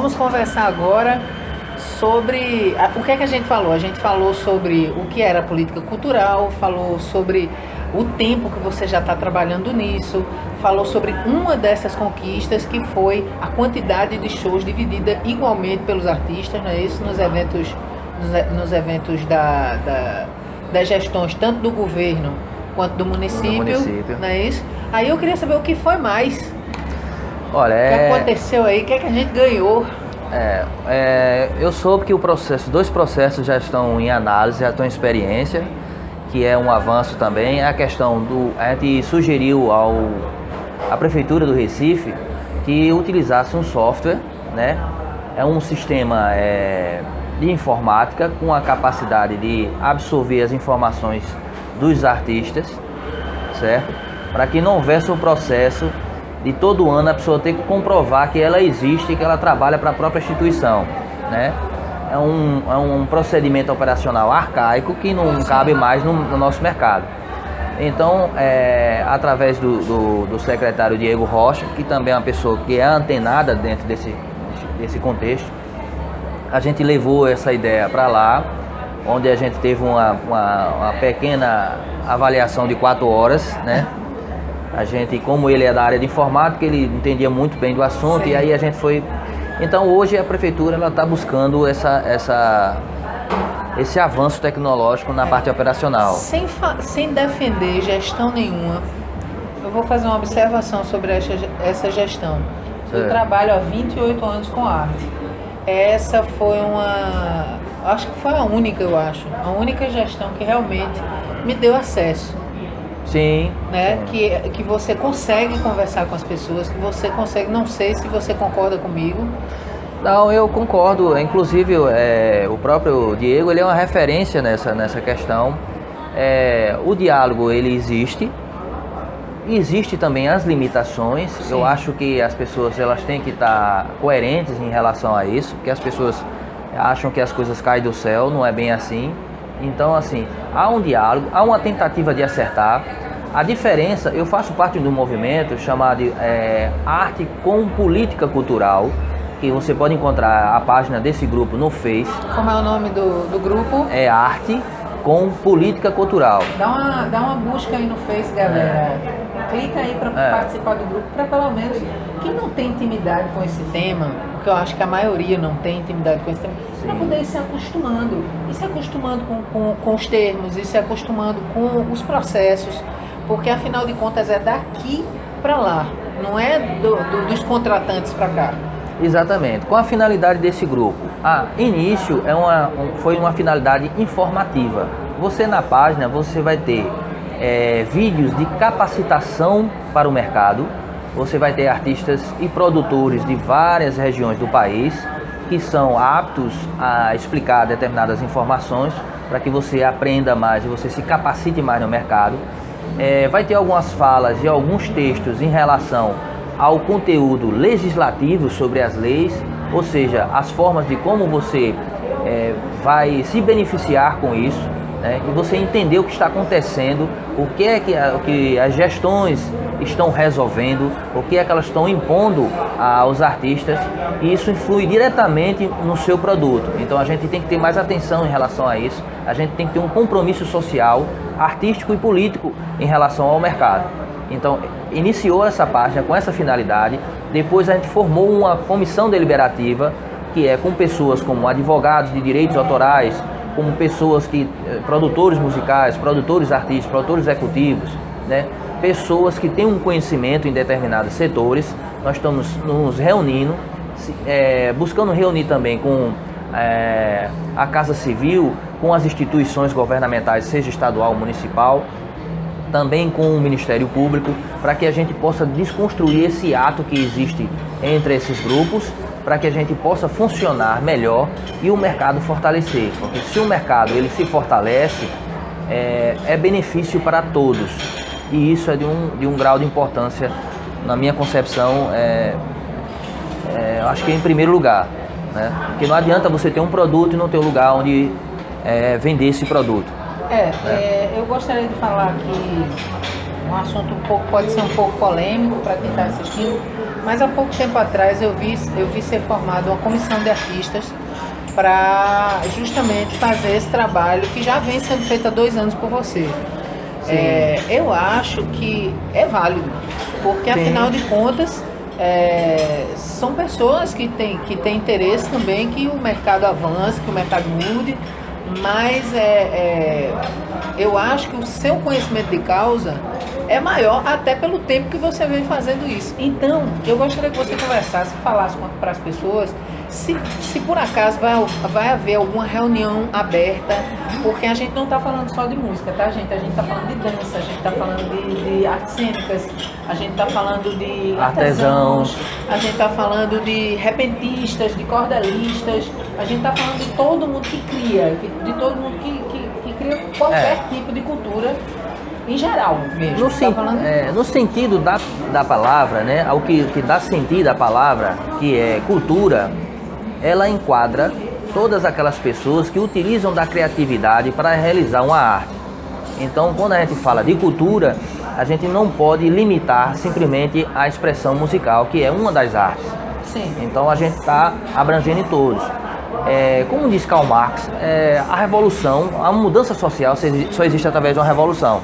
vamos conversar agora sobre o que é que a gente falou. A gente falou sobre o que era política cultural, falou sobre o tempo que você já está trabalhando nisso, falou sobre uma dessas conquistas que foi a quantidade de shows dividida igualmente pelos artistas, não é isso? Nos eventos das gestões, tanto do governo quanto do município, não é isso? Aí eu queria saber o que foi mais. Olha, o que aconteceu aí, o que é que a gente ganhou? Eu soube que dois processos já estão em análise, já estão em experiência, que é um avanço também. A questão a gente sugeriu à Prefeitura do Recife que utilizasse um software, né? É um sistema de informática com a capacidade de absorver as informações dos artistas, certo? Para que não houvesse um processo de todo ano a pessoa ter que comprovar que ela existe e que ela trabalha para a própria instituição, né? É um procedimento operacional arcaico que não cabe mais no nosso mercado. Então, através do secretário Diego Rocha, que também é uma pessoa que é antenada dentro desse contexto, a gente levou essa ideia para lá, onde a gente teve uma pequena avaliação de 4 horas, né? A gente, como ele é da área de informática, ele entendia muito bem do assunto. Sim. E aí a gente foi... Então hoje a prefeitura está buscando esse avanço tecnológico na parte operacional. Sem defender gestão nenhuma, eu vou fazer uma observação sobre essa gestão. Eu trabalho há 28 anos com arte. Essa foi acho que foi a única gestão que realmente me deu acesso. Sim. Né? Sim. Que você consegue conversar com as pessoas, que você consegue, não sei se você concorda comigo. Não, eu concordo. Inclusive, o próprio Diego, ele é uma referência nessa questão. O diálogo, ele existe. Existe também as limitações. Sim. Eu acho que as pessoas elas têm que estar coerentes em relação a isso, porque as pessoas acham que as coisas caem do céu, não é bem assim. Então, assim, há um diálogo, há uma tentativa de acertar. A diferença, eu faço parte de um movimento chamado Arte com Política Cultural, que você pode encontrar a página desse grupo no Face. Como é o nome do grupo? É Arte com Política Cultural. Dá uma busca aí no Face, galera. Clica aí para participar do grupo, para pelo menos quem não tem intimidade com esse tema, porque eu acho que a maioria não tem intimidade com esse tema, para poder ir se acostumando, e se acostumando com os termos, e se acostumando com os processos, porque afinal de contas é daqui para lá, não é dos contratantes para cá. Exatamente, com a finalidade desse grupo. Início foi uma finalidade informativa. Você na página você vai ter vídeos de capacitação para o mercado. Você vai ter artistas e produtores de várias regiões do país que são aptos a explicar determinadas informações para que você aprenda mais e você se capacite mais no mercado. Vai ter algumas falas e alguns textos em relação ao conteúdo legislativo sobre as leis, ou seja, as formas de como você vai se beneficiar com isso, né? E você entender o que está acontecendo, o que é que as gestões estão resolvendo, o que é que elas estão impondo aos artistas, e isso influi diretamente no seu produto. Então a gente tem que ter mais atenção em relação a isso, a gente tem que ter um compromisso social, artístico e político em relação ao mercado. Então, iniciou essa página com essa finalidade, depois a gente formou uma comissão deliberativa, que é com pessoas como advogados de direitos autorais, como pessoas produtores musicais, produtores artísticos, produtores executivos, né? Pessoas que têm um conhecimento em determinados setores. Nós estamos nos reunindo, buscando reunir também com a Casa Civil, com as instituições governamentais, seja estadual ou municipal, também com o Ministério Público, para que a gente possa desconstruir esse ato que existe entre esses grupos, para que a gente possa funcionar melhor e o mercado fortalecer. Porque se o mercado ele se fortalece, é benefício para todos. E isso é de um grau de importância, na minha concepção, eu acho que é em primeiro lugar, né? Porque não adianta você ter um produto e não ter um lugar onde vender esse produto. Eu gostaria de falar aqui um assunto pode ser um pouco polêmico para quem está assistindo, mas há pouco tempo atrás eu vi ser formada uma comissão de artistas para justamente fazer esse trabalho que já vem sendo feito há 2 anos por você. Eu acho que é válido, porque afinal de contas são pessoas que têm interesse também que o mercado avance, que o mercado mude, mas eu acho que o seu conhecimento de causa é maior até pelo tempo que você vem fazendo isso. Então, eu gostaria que você conversasse, falasse para as pessoas se por acaso vai haver alguma reunião aberta, porque a gente não está falando só de música, tá, gente? A gente está falando de dança, a gente está falando de artes cênicas, a gente está falando de artesãos, a gente está falando de repentistas, de cordelistas, a gente está falando de todo mundo que cria, de todo mundo que cria qualquer tipo de cultura. Em geral mesmo. No sentido da palavra, né? O que dá sentido à palavra, que é cultura, ela enquadra todas aquelas pessoas que utilizam da criatividade para realizar uma arte. Então, quando a gente fala de cultura, a gente não pode limitar simplesmente a expressão musical, que é uma das artes. Sim. Então, a gente está abrangendo em todos. Como diz Karl Marx, a revolução, a mudança social só existe através de uma revolução.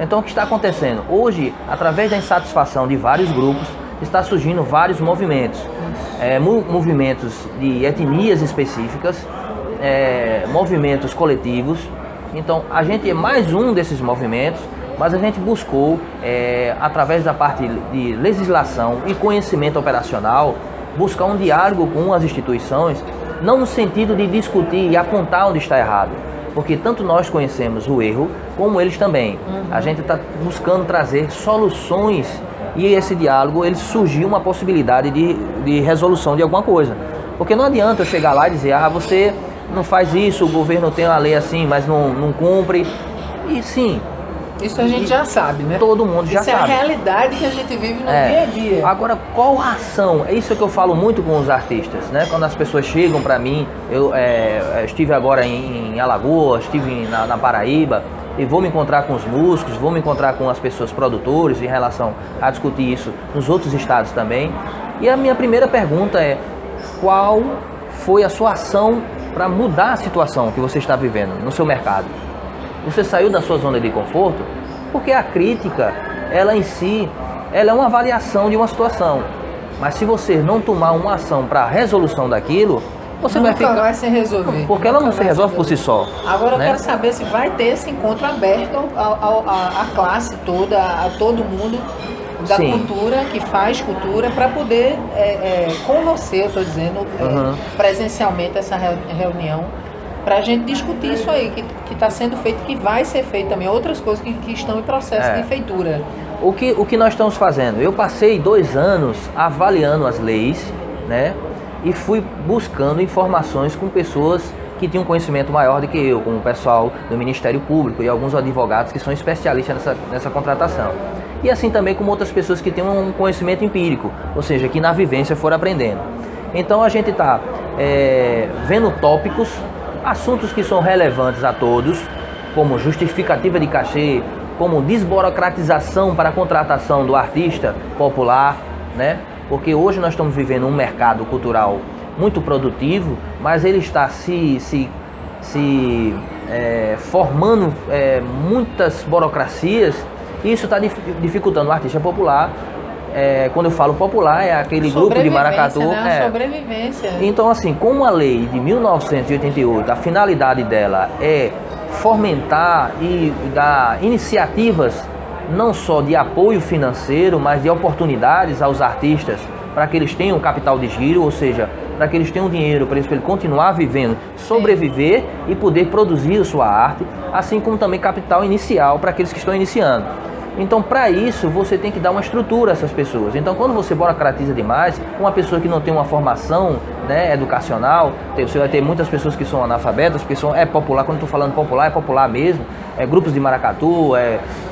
Então, o que está acontecendo? Hoje, através da insatisfação de vários grupos, está surgindo vários movimentos. Movimentos de etnias específicas, movimentos coletivos. Então, a gente é mais um desses movimentos, mas a gente buscou, através da parte de legislação e conhecimento operacional, buscar um diálogo com as instituições, não no sentido de discutir e apontar onde está errado, porque tanto nós conhecemos o erro, como eles também. A gente está buscando trazer soluções e esse diálogo, ele surgiu uma possibilidade de resolução de alguma coisa. Porque não adianta eu chegar lá e dizer, você não faz isso, o governo tem uma lei assim, mas não cumpre. E sim. Isso a gente já sabe, né? Todo mundo já sabe. Isso é a realidade que a gente vive no dia a dia. Agora, qual a ação? É isso que eu falo muito com os artistas, né? Quando as pessoas chegam para mim, eu estive agora em Alagoas, estive na Paraíba, e vou me encontrar com os músicos, vou me encontrar com as pessoas produtores em relação a discutir isso nos outros estados também. E a minha primeira pergunta é, qual foi a sua ação para mudar a situação que você está vivendo no seu mercado? Você saiu da sua zona de conforto? Porque a crítica, ela em si, ela é uma avaliação de uma situação. Mas se você não tomar uma ação para a resolução daquilo, você nunca vai se resolver. Porque ela não se resolve por si só. Agora eu quero saber se vai ter esse encontro aberto à classe toda, a todo mundo da cultura, que faz cultura, para poder, com você, eu estou dizendo, presencialmente essa reunião, para a gente discutir isso aí, que está sendo feito, que vai ser feito também, outras coisas que estão em processo de feitura. O que nós estamos fazendo? Eu passei 2 anos avaliando as leis, né? E fui buscando informações com pessoas que tinham conhecimento maior do que eu, como o pessoal do Ministério Público e alguns advogados que são especialistas nessa contratação. E assim também como outras pessoas que têm um conhecimento empírico, ou seja, que na vivência foram aprendendo. Então a gente está vendo tópicos, assuntos que são relevantes a todos, como justificativa de cachê, como desburocratização para a contratação do artista popular, né? Porque hoje nós estamos vivendo um mercado cultural muito produtivo, mas ele está formando muitas burocracias, e isso está dificultando o artista popular. Quando eu falo popular, é aquele grupo de maracatu. Né? Sobrevivência. Então, assim, como a lei de 1988, a finalidade dela é fomentar e dar iniciativas não só de apoio financeiro, mas de oportunidades aos artistas para que eles tenham capital de giro, ou seja, para que eles tenham dinheiro para ele continuar vivendo, sobreviver e poder produzir a sua arte, assim como também capital inicial para aqueles que estão iniciando. Então, para isso, você tem que dar uma estrutura a essas pessoas. Então, quando você burocratiza demais, uma pessoa que não tem uma formação, né, educacional, você vai ter muitas pessoas que são analfabetas, porque é popular. Quando eu estou falando popular, é popular mesmo. Grupos de maracatu,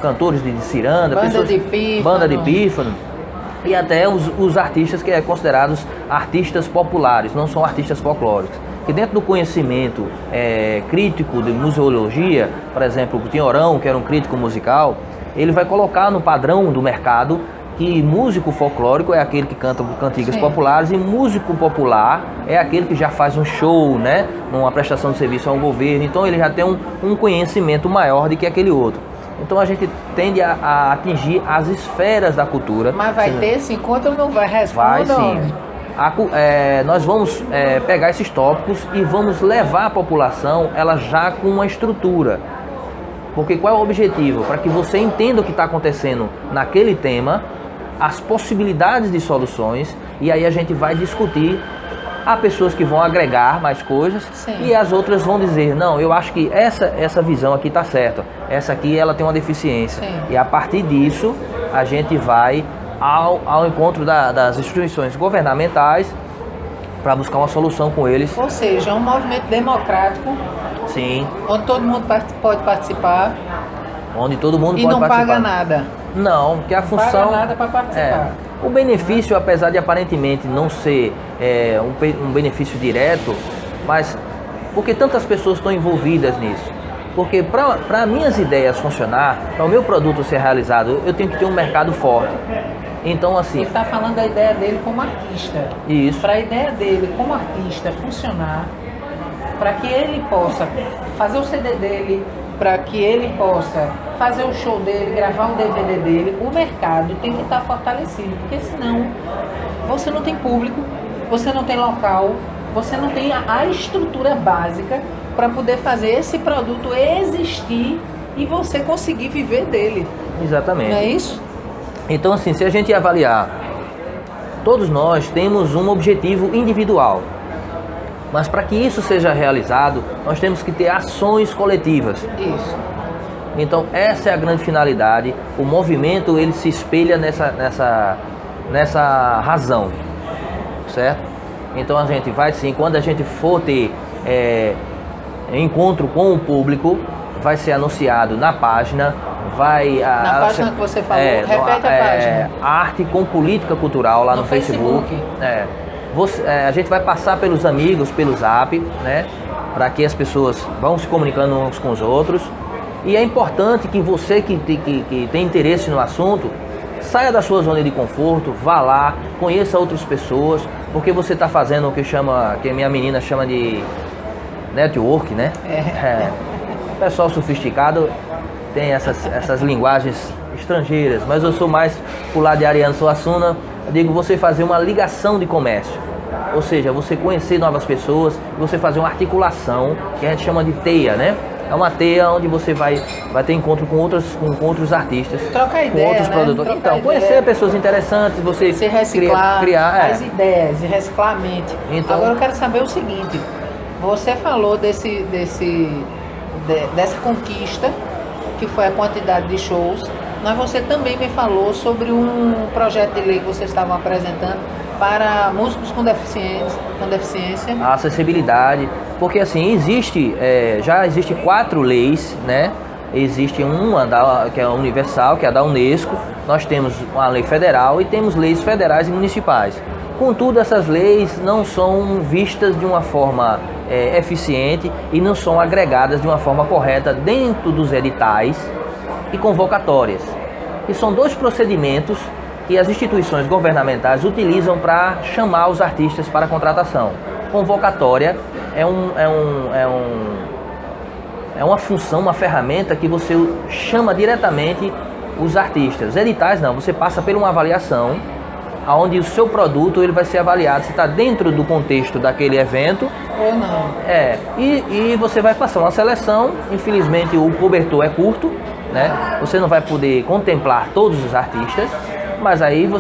cantores de ciranda, banda de pífano. E até os artistas que é considerados artistas populares, não são artistas folclóricos. Que dentro do conhecimento crítico de museologia, por exemplo, o Tinhorão, que era um crítico musical, ele vai colocar no padrão do mercado que músico folclórico é aquele que canta cantigas populares e músico popular é aquele que já faz um show, né, uma prestação de serviço ao governo, então ele já tem um conhecimento maior do que aquele outro. Então a gente tende a atingir as esferas da cultura. Mas vai ter esse encontro ou não vai? Vai sim. Nós vamos pegar esses tópicos e vamos levar a população ela já com uma estrutura. Porque qual é o objetivo? Para que você entenda o que está acontecendo naquele tema, as possibilidades de soluções, e aí a gente vai discutir. Há pessoas que vão agregar mais coisas e as outras vão dizer, não, eu acho que essa visão aqui está certa, essa aqui ela tem uma deficiência. E a partir disso a gente vai ao encontro das instituições governamentais para buscar uma solução com eles. Ou seja, é um movimento democrático. Sim. Onde todo mundo pode participar. Onde todo mundo e pode não participar. Paga nada. Não, porque a função... Não paga nada para participar. O benefício, apesar de aparentemente não ser um benefício direto, mas porque tantas pessoas estão envolvidas nisso? Porque para minhas ideias funcionar, para o meu produto ser realizado, eu tenho que ter um mercado forte. Então, assim... Ele está falando da ideia dele como artista. Isso. Para a ideia dele como artista funcionar, para que ele possa fazer o CD dele, para que ele possa fazer o show dele, gravar um DVD dele, o mercado tem que estar fortalecido, porque senão você não tem público, você não tem local, você não tem a estrutura básica para poder fazer esse produto existir e você conseguir viver dele. Exatamente. Não é isso? Então, assim, se a gente avaliar, todos nós temos um objetivo individual. Mas para que isso seja realizado, nós temos que ter ações coletivas. Isso. Então essa é a grande finalidade. O movimento ele se espelha nessa razão, certo? Então a gente vai sim, quando a gente for ter encontro com o público, vai ser anunciado na página. Na página que você falou, repete a página. Arte com Política Cultural lá no Facebook. A gente vai passar pelos amigos, pelo Zap, né? Para que as pessoas vão se comunicando uns com os outros. E é importante que você que tem interesse no assunto, saia da sua zona de conforto, vá lá, conheça outras pessoas, porque você está fazendo o que a minha menina chama de network, né? O pessoal sofisticado tem essas linguagens estrangeiras, mas eu sou mais pro lado de Ariano Suassuna. Eu digo você fazer uma ligação de comércio, ou seja, você conhecer novas pessoas, você fazer uma articulação, que a gente chama de teia, né? É uma teia onde você vai ter encontro com outros artistas, trocar ideia, com outros produtores. Então, conhecer pessoas interessantes, você se reciclar, criar as ideias e reciclar a mente. Então, agora eu quero saber o seguinte, você falou dessa conquista, que foi a quantidade de shows, mas você também me falou sobre um projeto de lei que vocês estavam apresentando para músicos com deficiência. A acessibilidade, porque assim, já existe 4 leis, né? Existe uma que é a universal, que é a da Unesco, nós temos uma lei federal e temos leis federais e municipais. Contudo, essas leis não são vistas de uma forma eficiente e não são agregadas de uma forma correta dentro dos editais e convocatórias. E são 2 procedimentos que as instituições governamentais utilizam para chamar os artistas para contratação. Convocatória é uma função, uma ferramenta que você chama diretamente os artistas. Editais não, você passa por uma avaliação onde o seu produto ele vai ser avaliado se está dentro do contexto daquele evento ou não. E você vai passar uma seleção. Infelizmente o cobertor é curto, né? Você não vai poder contemplar todos os artistas, mas aí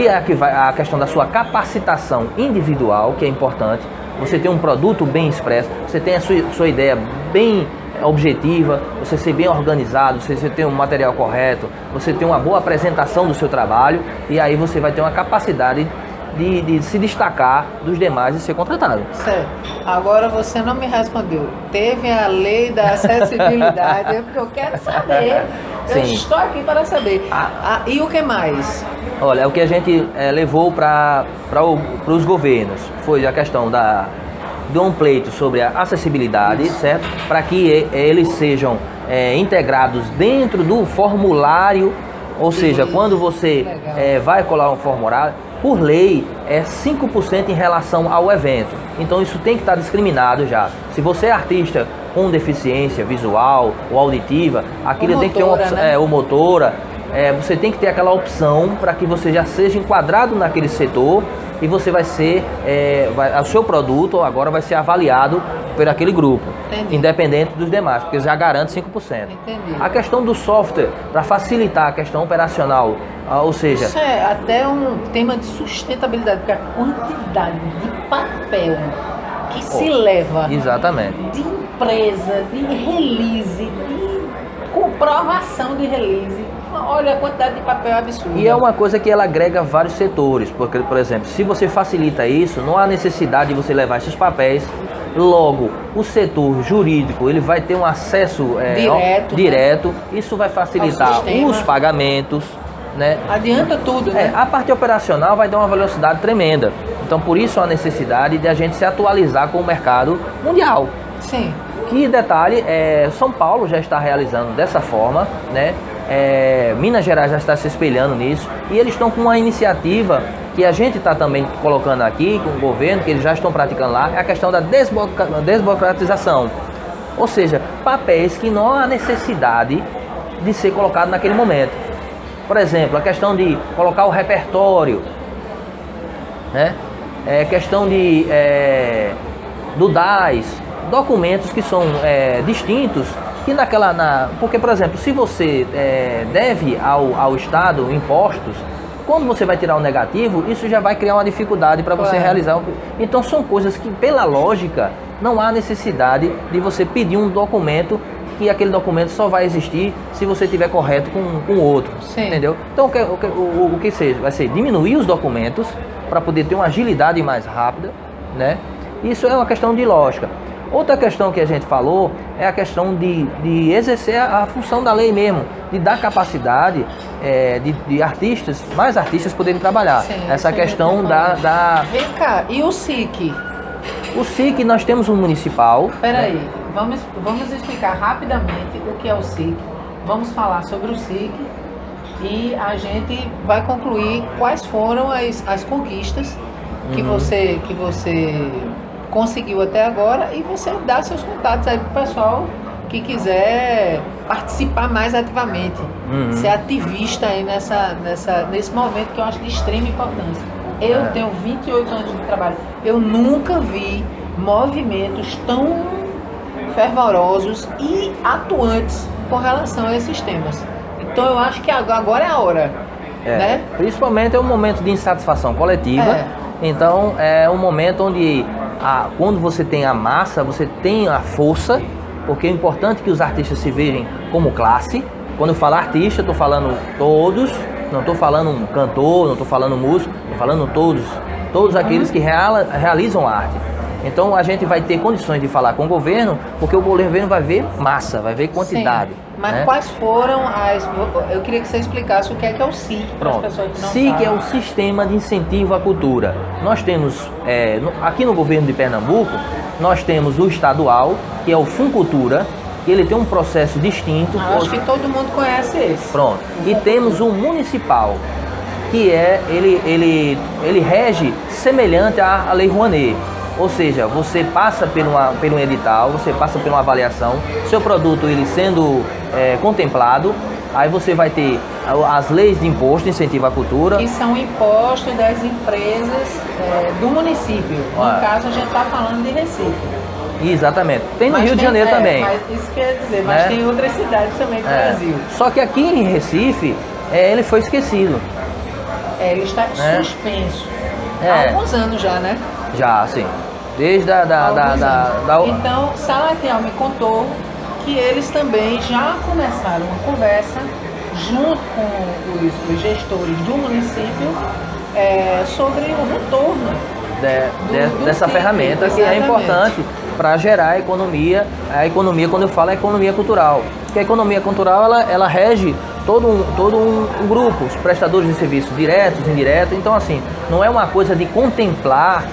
é que vai a questão da sua capacitação individual, que é importante. Você tem um produto bem expresso, você tem a sua ideia bem objetiva, você ser bem organizado, você ter um material correto, você ter uma boa apresentação do seu trabalho, e aí você vai ter uma capacidade de se destacar dos demais e ser contratado. Certo. Agora você não me respondeu. Teve a lei da acessibilidade, porque eu quero saber. Eu estou aqui para saber. E o que mais? Olha, o que a gente levou para os governos foi a questão de um pleito sobre a acessibilidade, certo? Para que eles sejam integrados dentro do formulário Ou seja, quando você vai colar um formulário, por lei é 5% em relação ao evento. Então isso tem que estar discriminado já. Se você é artista com deficiência visual ou auditiva, aquilo tem que ter uma opção, ou motora, você tem que ter aquela opção para que você já seja enquadrado naquele setor e você vai ser, o seu produto agora vai ser avaliado por aquele grupo, independente dos demais, porque já garante 5%. Entendi. A questão do software, para facilitar a questão operacional, ou seja... Isso é até um tema de sustentabilidade, porque a quantidade de papel que se leva... Exatamente. De empresa, de release, de comprovação de release. Olha a quantidade de papel absurda. E é uma coisa que ela agrega vários setores, porque, por exemplo, se você facilita isso, não há necessidade de você levar esses papéis. Logo, o setor jurídico ele vai ter um acesso direto. Né? Isso vai facilitar os pagamentos, né? Adianta tudo, né? A parte operacional vai dar uma velocidade tremenda. Então, por isso a necessidade de a gente se atualizar com o mercado mundial. Sim. Que detalhe, São Paulo já está realizando dessa forma, né? Minas Gerais já está se espelhando nisso e eles estão com uma iniciativa que a gente está também colocando aqui com o governo, que eles já estão praticando lá, é a questão da desburocratização. Ou seja, papéis que não há necessidade de ser colocado naquele momento. Por exemplo, a questão de colocar o repertório, né? Questão de do DAS, documentos que são distintos, que porque, por exemplo, se você deve ao Estado impostos, quando você vai tirar o negativo, isso já vai criar uma dificuldade para você realizar. Então são coisas que, pela lógica, não há necessidade de você pedir um documento, que aquele documento só vai existir se você estiver correto com o outro. Sim. Entendeu? Então o que seja, vai ser diminuir os documentos para poder ter uma agilidade mais rápida, né? Isso é uma questão de lógica. Outra questão que a gente falou é a questão de exercer a função da lei mesmo, de dar capacidade de mais artistas poderem trabalhar. Sim, essa questão da... Vem cá, e o SIC? O SIC, nós temos um municipal... Peraí, né? Vamos explicar rapidamente o que é o SIC. Vamos falar sobre o SIC e a gente vai concluir quais foram as conquistas que você conseguiu até agora, e você dá seus contatos aí pro pessoal que quiser participar mais ativamente, ser ativista aí nesse momento que eu acho de extrema importância. Eu tenho 28 anos de trabalho, eu nunca vi movimentos tão fervorosos e atuantes com relação a esses temas. Então eu acho que agora é a hora, né? Principalmente é um momento de insatisfação coletiva, então é um momento onde quando você tem a massa, você tem a força, porque é importante que os artistas se vejam como classe. Quando eu falo artista, estou falando todos, não estou falando um cantor, não estou falando músico, estou falando todos aqueles que realizam arte. Então a gente vai ter condições de falar com o governo, porque o governo vai ver massa, vai ver quantidade. Sim. Mas quais foram eu queria que você explicasse o que é o SIC, para as pessoas que não sabem. SIC é o Sistema de Incentivo à Cultura. Nós temos, aqui no governo de Pernambuco, nós temos o estadual, que é o Funcultura, que ele tem um processo distinto. Acho que todo mundo conhece esse. Pronto. E temos o municipal, que ele rege semelhante à Lei Rouanet. Ou seja, você passa por um edital, você passa por uma avaliação, seu produto ele sendo contemplado, aí você vai ter as leis de imposto, incentivo à cultura. Que são impostos das empresas do município. No caso, a gente está falando de Recife. Exatamente. Tem no Rio de Janeiro também. Mas isso quer dizer, mas tem outras cidades também do Brasil. Só que aqui em Recife, ele foi esquecido. Ele está suspenso. Há alguns anos já, né? Já, sim. Desde Então, Salatiel me contou que eles também já começaram uma conversa junto com os gestores do município sobre o retorno dessa ferramenta. Exatamente. Que é importante para gerar a economia. A economia, quando eu falo, é a economia cultural. Porque a economia cultural, ela rege todo um grupo, os prestadores de serviços diretos, indiretos. Então, assim, não é uma coisa de contemplar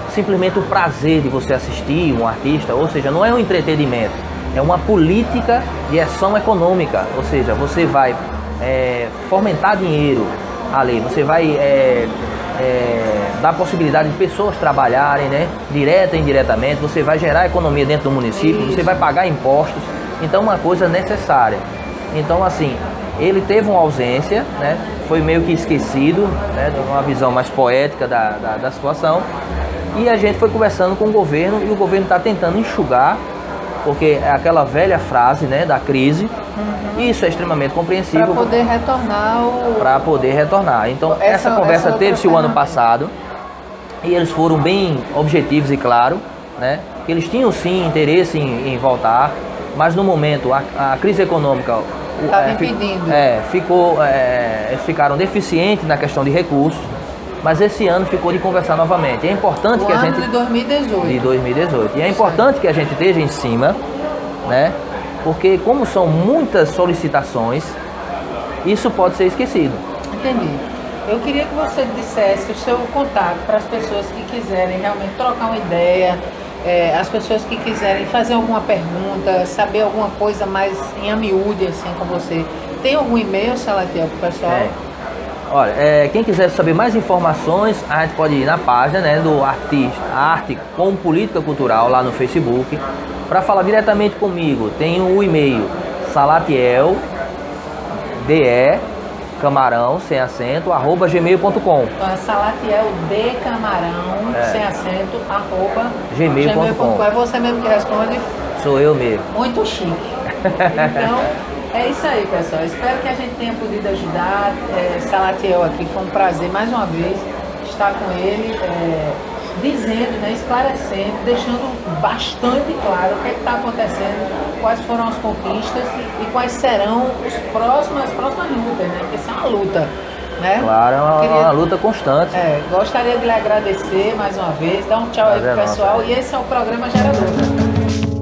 simplesmente o prazer de você assistir um artista, ou seja, não é um entretenimento, é uma política de ação econômica, ou seja, você vai fomentar dinheiro ali, você vai dar possibilidade de pessoas trabalharem, né, direta e indiretamente, você vai gerar economia dentro do município, você vai pagar impostos, então uma coisa necessária. Então assim, ele teve uma ausência, né, foi meio que esquecido, né, uma visão mais poética da situação, e a gente foi conversando com o governo e o governo está tentando enxugar, porque é aquela velha frase, né, da crise, e isso é extremamente compreensível. Para poder retornar. Então, essa conversa teve-se o ano passado, e eles foram bem objetivos e claros, né, que eles tinham sim interesse em voltar, mas no momento a crise econômica estava impedindo. Eles ficaram deficientes na questão de recursos, mas esse ano ficou de conversar novamente. É importante que a gente... de 2018. De 2018. E é importante que a gente esteja em cima, né? Porque como são muitas solicitações, isso pode ser esquecido. Entendi. Eu queria que você dissesse o seu contato para as pessoas que quiserem realmente trocar uma ideia, as pessoas que quiserem fazer alguma pergunta, saber alguma coisa mais em amiúde assim com você. Tem algum e-mail, Salatiel, para o pessoal? Olha, quem quiser saber mais informações, a gente pode ir na página, né, do artista Arte com Política Cultural lá no Facebook. Para falar diretamente comigo, tem o e-mail salatiel, de camarão, sem acento, @gmail.com. Então é Salatiel de camarão, sem acento, @gmail.com. É você mesmo que responde? Sou eu mesmo. Muito chique. Então, é isso aí, pessoal. Espero que a gente tenha podido ajudar. Salatiel aqui, foi um prazer mais uma vez estar com ele, dizendo, né, esclarecendo, deixando bastante claro o que está acontecendo, quais foram as conquistas e quais serão as próximas lutas, né? Porque isso é uma luta, né? Claro, é uma luta constante. Gostaria de lhe agradecer mais uma vez, dar um tchau aí pro pessoal, e esse é o programa Gerador.